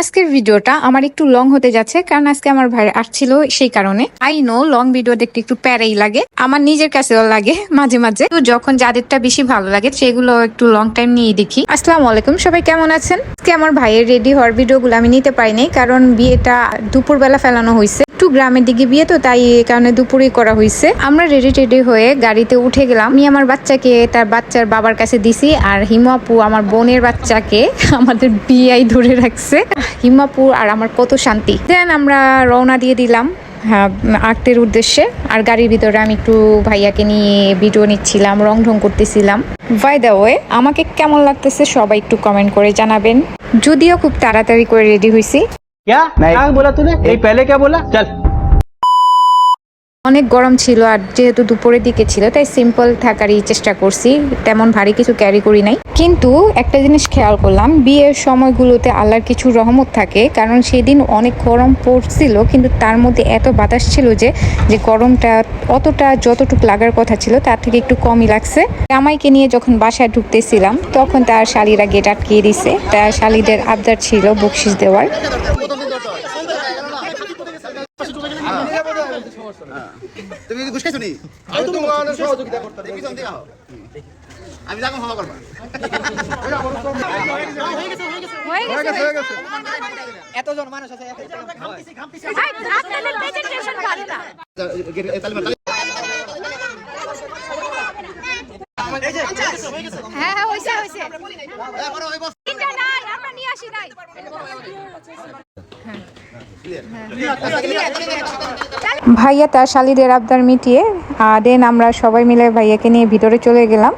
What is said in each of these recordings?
আজকের ভিডিওটা আমার একটু লং হতে যাচ্ছে, কারণ আজকে আমার ভাই আসছিল, সেই কারণে। আই নো লং ভিডিও দেখতে একটু প্যারাই লাগে, আমার নিজের কাছেও লাগে মাঝে মাঝে। তো যখন যাদেরটা বেশি ভালো লাগে সেগুলো একটু লং টাইম নিয়ে দেখি। আসসালামু আলাইকুম, সবাই কেমন আছেন? আজকে আমার ভাইয়ের রেডি হওয়ার ভিডিওগুলো আমি নিতে পারিনি, কারণ বিয়েটা দুপুরবেলা ফেলানো হয়েছে। একটু গ্রামের দিকে বিয়ে তো, তাই এই কারণে দুপুরেই করা হয়েছে। আমরা রেডি হয়ে গাড়িতে উঠে গেলাম। আমি আমার বাচ্চাকে তার বাচ্চার বাবার কাছে দিছি, আর হিমাপু আমার বোনের বাচ্চাকে আমাদের বিয়াই ধরে রাখছে। হিমাপু আর আমার কত শান্তি। দেন আমরা রওনা দিয়ে দিলাম আর্টের উদ্দেশ্যে। আর গাড়ির ভিতরে আমি একটু ভাইয়াকে নিয়ে ভিডিও নিচ্ছিলাম, রং ঢং করতেছিলাম। বাই দ্য ওয়ে, আমাকে কেমন লাগতেছে সবাই একটু কমেন্ট করে জানাবেন। যদিও খুব তাড়াতাড়ি করে রেডি হয়েছি। क्या बोला तूने? नहीं पहले क्या बोला? चल। অনেক গরম ছিল, আর যেহেতু দুপুরের দিকে ছিল তাই সিম্পল থাকারই চেষ্টা করছি, তেমন ভারী কিছু ক্যারি করি নাই। কিন্তু একটা জিনিস খেয়াল করলাম, বিয়ের সময়গুলোতে আল্লাহর কিছু রহমত থাকে, কারণ সেদিন অনেক গরম পড়ছিল, কিন্তু তার মধ্যে এত বাতাস ছিল যে গরমটা অতটা যতটুকু লাগার কথা ছিল তার থেকে একটু কমই লাগছে। জামাইকে নিয়ে যখন বাসায় ঢুকতেছিলাম তখন তার শালিরা গেট আটকিয়ে দিছে। তার শালিদের আবদার ছিল বকশিস দেওয়ার। তুমি যদি ঘুষকাইছো নি আমি তোমার সহযোগিতা করতে পিছন দিকে আও আমি যাকম ক্ষমা করবা হয়ে গেছে এতজন মানুষ আছে ঘামতিছি আপনাদের প্রেজেন্টেশন ভালো না হ্যাঁ হইছে তিনটা নাই আমরা নিয়ে আসি নাই। ভাইয়া তার শালিদের আবদার মিটিয়ে দেন আমরা সবাই মিলে ভাইয়াকে নিয়ে ভিতরে চলে গেলাম।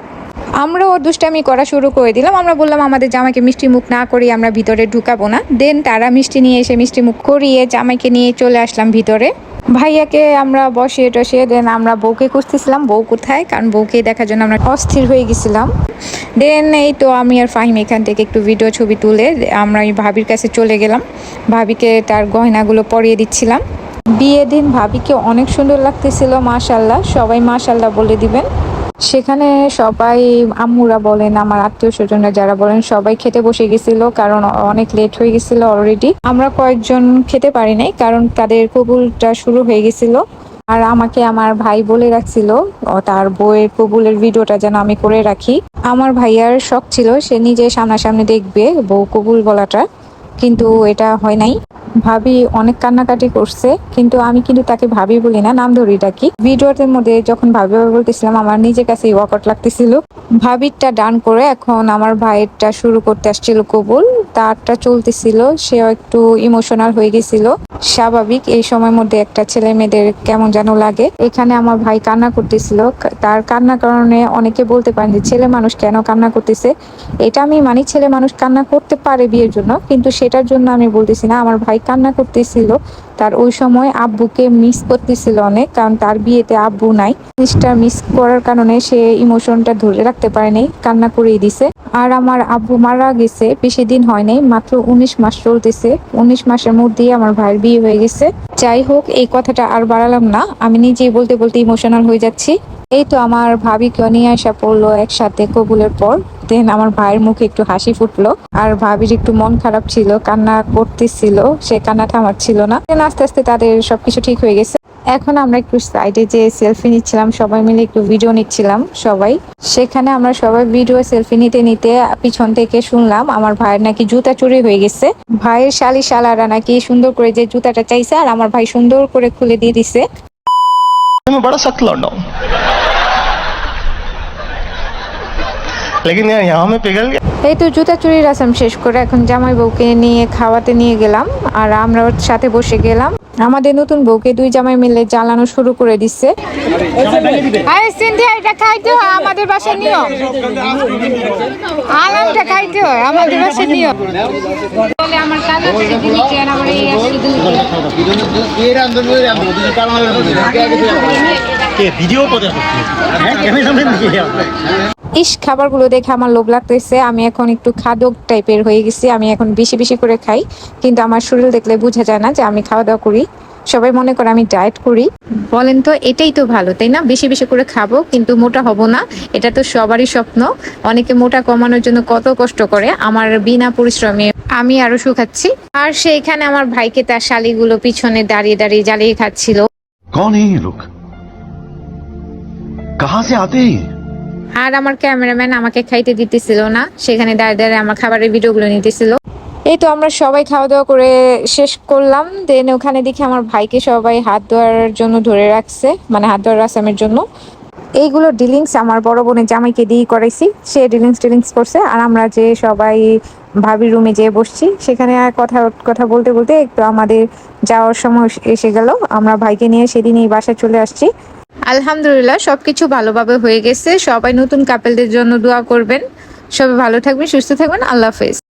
আমরাও দুষ্টামি করা শুরু করে দিলাম। আমরা বললাম আমাদের জামাইকে মিষ্টি মুখ না করিয়ে আমরা ভিতরে ঢুকাবো না। দেন তারা মিষ্টি নিয়ে এসে মিষ্টি মুখ করিয়ে জামাইকে নিয়ে চলে আসলাম ভিতরে। ভাইয়াকে আমরা বসিয়ে টসিয়ে দেন আমরা বউকে খুঁজতেছিলাম, বউ কোথায়, কারণ বউকে দেখার জন্য আমরা অস্থির হয়ে গেছিলাম। দেন এই তো আমি আর ফাহিম এখান থেকে একটু ভিডিও ছবি তুলে আমরা এই ভাবির কাছে চলে গেলাম। ভাবিকে তার গয়নাগুলো পরিয়ে দিচ্ছিলাম। বিয়ে দিন ভাবিকে অনেক সুন্দর লাগতেছিল, মাশাল্লাহ। সবাই মাশাল্লাহ বলে দিবেন। সেখানে সবাই আম্মুরা বলেন, আমার আত্মীয় স্বজনরা যারা বলেন, সবাই খেতে বসে গেছিল, কারণ অনেক লেট হয়ে গেছিল অলরেডি। আমরা কয়েকজন খেতে পারি নাই, কারণ তাদের কবুলটা শুরু হয়ে গেছিল। আর আমাকে আমার ভাই বলে রাখছিল তার বউয়ের কবুলের ভিডিওটা যেন আমি করে রাখি। আমার ভাইয়ার শখ ছিল সে নিজে সামনাসামনি দেখবে বউ কবুল বলাটা, কিন্তু এটা হয় নাই। ভাবি অনেক কান্নাকাটি করছে, কিন্তু আমি কিন্তু তাকে ভাবি বলি না, নাম ধরি ডাকি। ভিডিওটার মধ্যে যখন ভাবি বলতেছিলাম আমার নিজের কাছে ওয়াকআউট লাগতেছিল। ভাবিরটা ডান করে এখন আমার ভাইয়েরটা শুরু করতে আসছিল কবুল, তারটা চলতেছিল, সেও একটু ইমোশনাল হয়ে গেছিল। স্বাভাবিক, এই সময়ের মধ্যে একটা ছেলে মেয়েদের কেমন যেন লাগে। এখানে আমার ভাই কান্না করতেছিল, তার কান্নার কারণে অনেকে বলতে পারেন যে ছেলে মানুষ কেন কান্না করতেছে। এটা আমি মানি, ছেলে মানুষ কান্না করতে পারে বিয়ের জন্য, কিন্তু সেটার জন্য আমি বলতেছি না। আমার ভাই কান্না করতেছিল, তার ওই সময় আব্বুকে মিস করতেছিল অনেক, কারণ তার বিয়েতে আব্বু নাই। জিনিসটা মিস করার কারণে সে ইমোশনটা ধরে রাখতে পারেনি, কান্না করেই দিছে। আর আমার আব্বু মারা গেছে বেশি দিন হয় নাই, মাত্র 19 মাস চলতেছে। 19 মাসের মধ্যেই আমার ভাইয়ের বিয়ে হয়ে গেছে। যাই হোক, এই কথাটা আর বাড়ালাম না, আমি নিজেই বলতে বলতে ইমোশনাল হয়ে যাচ্ছি। এই তো আমার ভাবিকেও নিয়ে আসা পড়লো একসাথে কবুলের পর। দেন আমার ভাইয়ের মুখে একটু হাসি ফুটলো, আর ভাবির একটু মন খারাপ ছিল, কান্না করতেছিল, সে কান্না থামাচ্ছিল না। দেন আস্তে আস্তে তাদের সবকিছু ঠিক হয়ে গেছে। এখন আমরা একটু সাইডে যে সেলফি নিচ্ছিলাম, সবাই মিলে একটু ভিডিও নিচ্ছিলাম সবাই। সেখানে আমরা সবাই ভিডিও সেলফি নিতে নিতে পিছন থেকে শুনলাম আমার ভাইয়ের নাকি জুতা চুরি হয়ে গেছে। ভাইয়ের শালি শালারা নাকি সুন্দর করে যে জুতাটা চাইছে, আর আমার ভাই সুন্দর করে খুলে দিয়ে দিছে। मैं बड़ा सख्त लौंडा हूं, लेकिन यहाँ में पिघल गया। এই তো জুতা চুরির রাসম শেষ করে এখন জামাই বউকে নিয়ে খাওয়াতে নিয়ে গেলাম, আর আমরা ওর সাথে বসে গেলাম। আমাদের নতুন বউকে দুই জামাই মিলে জ্বালানো শুরু করে দিচ্ছে। এটা খাইতে হয় আমাদের বাসার নিয়ম, আলামটা খাইতে হয় আমাদের বাসার নিয়ম। আমার কাজে ইস, খাবারগুলো দেখে আমার লোভ লাগতেছে। আমি এখন একটু খাদক টাইপের হয়ে গেছি। আমি এখন বেশি বেশি করে খাই, কিন্তু আমার শরীর দেখলে বোঝা যায় না যে আমি খাওয়া দাওয়া করি। সবাই মনে করে আমি ডায়েট করি। বলেন তো, এটাই তো ভালো তাই না? বেশি বেশি করে খাবো কিন্তু মোটা হব না, এটা তো সবারই স্বপ্ন। অনেকে মোটা কমানোর জন্য কত কষ্ট করে, আমার বিনা পরিশ্রমে আমি আরো শুকাচ্ছি। আর সেইখানে আমার ভাইকে তার শালিগুলো পিছনে দাঁড়িয়ে দাঁড়িয়ে জ্বালিয়ে খাচ্ছিল। कौन है ये लोग? कहां से आते हैं? আর আমার ক্যামেরাম্যান আমাকে খাইতে দিতেছিল না, সেখানে দাঁড়িয়ে দাঁড়িয়ে আমার খাবারের ভিডিওগুলো নিতেছিল। এই তো আমরা সবাই খাওয়া দাওয়া করে শেষ করলাম। দেন ওখানে দেখি আমার ভাইকে সবাই হাত ধোয়ার জন্য ধরে রাখছে, মানে হাত ধোয়ার রাসামের জন্য। এইগুলো ডিলিংস আমার বড় বোনের জামাইকে দিয়ে করাইছি, সে ডিলিংস করছে। আর আমরা যে সবাই ভাবির রুমে যেয়ে বসছি, সেখানে আর কথা বলতে বলতে একটু আমাদের যাওয়ার সময় এসে গেল। আমরা ভাইকে নিয়ে সেদিনই বাসায় চলে আসছি। আলহামদুলিল্লাহ সবকিছু ভালোভাবে হয়ে গেছে। সবাই নতুন কাপেলদের জন্য দোয়া করবেন। সবাই ভালো থাকবেন, সুস্থ থাকবেন। আল্লাহ হাফেজ।